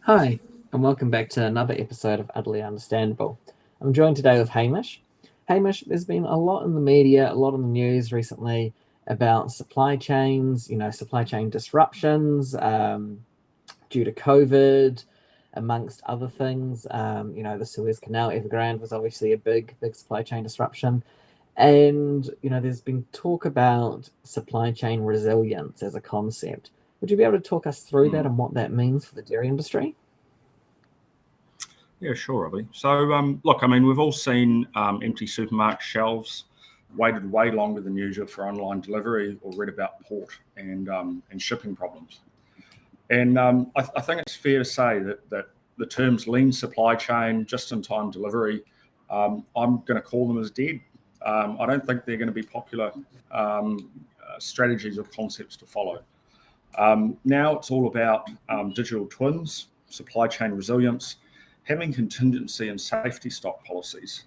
Hi, and welcome back to another episode of Utterly Understandable. I'm joined today with Hamish. Hamish, there's been a lot in the media, a lot in the news recently about supply chains, supply chain disruptions due to COVID, amongst other things. The Suez Canal, Evergrande was obviously a big supply chain disruption. And, there's been talk about supply chain resilience as a concept. Would you be able to talk us through that and what that means for the dairy industry? Yeah, sure, Robbie. So, look, we've all seen empty supermarket shelves, waited way longer than usual for online delivery, or read about port and shipping problems. And I think it's fair to say that the terms lean supply chain, just-in-time delivery, I'm going to call them as dead. I don't think they're going to be popular strategies or concepts to follow. Now it's all about digital twins, supply chain resilience, having contingency and safety stock policies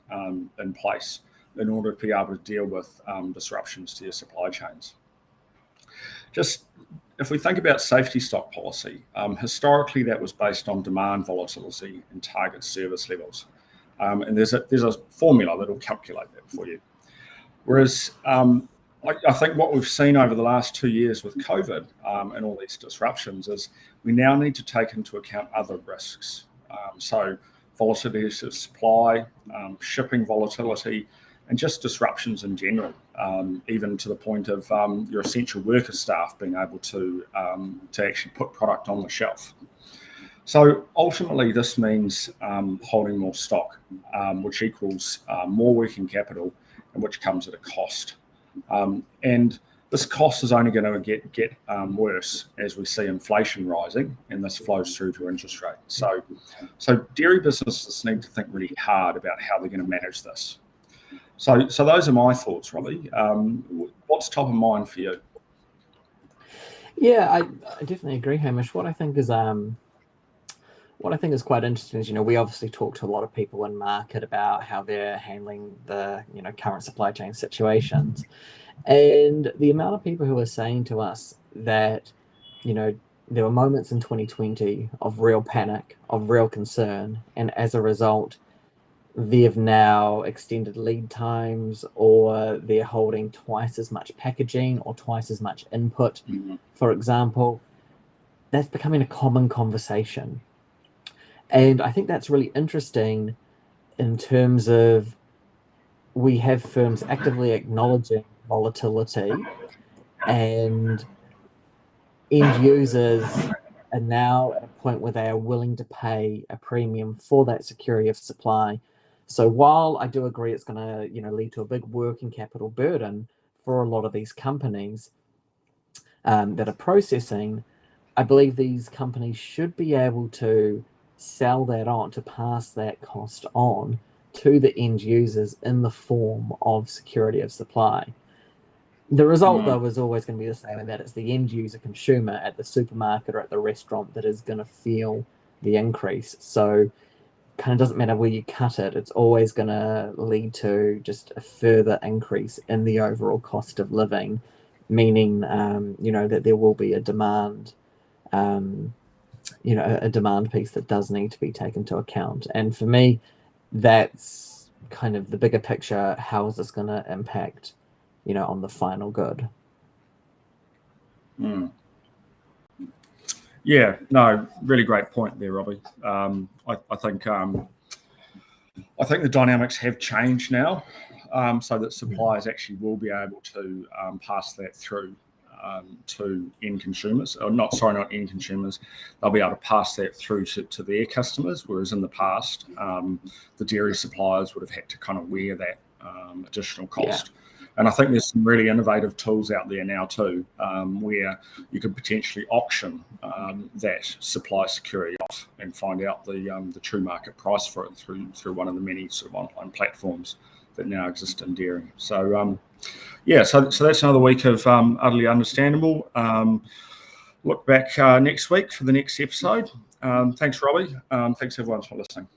in place in order to be able to deal with disruptions to your supply chains. Just if we think about safety stock policy, historically that was based on demand volatility and target service levels. And there's a formula that will calculate that for you. Whereas I think what we've seen over the last 2 years with COVID and all these disruptions is we now need to take into account other risks. So volatility of supply, shipping volatility, and just disruptions in general, even to the point of your essential worker staff being able to actually put product on the shelf. So ultimately, this means holding more stock, which equals more working capital, and which comes at a cost. And this cost is only going to get worse as we see inflation rising, and this flows through to interest rates. So dairy businesses need to think really hard about how they're going to manage this. So those are my thoughts, Robbie. What's top of mind for you? Yeah, I definitely agree, Hamish. What I think is quite interesting is, we obviously talk to a lot of people in market about how they're handling the, current supply chain situations. And the amount of people who are saying to us that, there were moments in 2020 of real panic, of real concern, and as a result, they've now extended lead times, or they're holding twice as much packaging or twice as much input, for example. That's becoming a common conversation. And I think that's really interesting in terms of we have firms actively acknowledging volatility, and end users are now at a point where they are willing to pay a premium for that security of supply. So while I do agree it's going to lead to a big working capital burden for a lot of these companies that are processing, I believe these companies should be able to sell that on, to pass that cost on to the end users in the form of security of supply. The result, though, is always going to be the same, and that it's the end user consumer at the supermarket or at the restaurant that is going to feel the increase. So kind of doesn't matter where you cut it, it's always going to lead to just a further increase in the overall cost of living, meaning, that there will be a demand, a demand piece that does need to be taken into account. And for me, that's kind of the bigger picture. How is this going to impact, on the final good? Yeah, no, really great point there, Robbie. I think the dynamics have changed now, so that suppliers actually will be able to pass that through to end consumers, or not end consumers. They'll be able to pass that through to their customers, whereas in the past, the dairy suppliers would have had to kind of wear that additional cost. Yeah. And I think there's some really innovative tools out there now too, where you could potentially auction that supply security off and find out the true market price for it through one of the many sort of online platforms that now exist in dairy. So so that's another week of Utterly Understandable. Look back next week for the next episode. Thanks, Robbie. Thanks everyone for listening.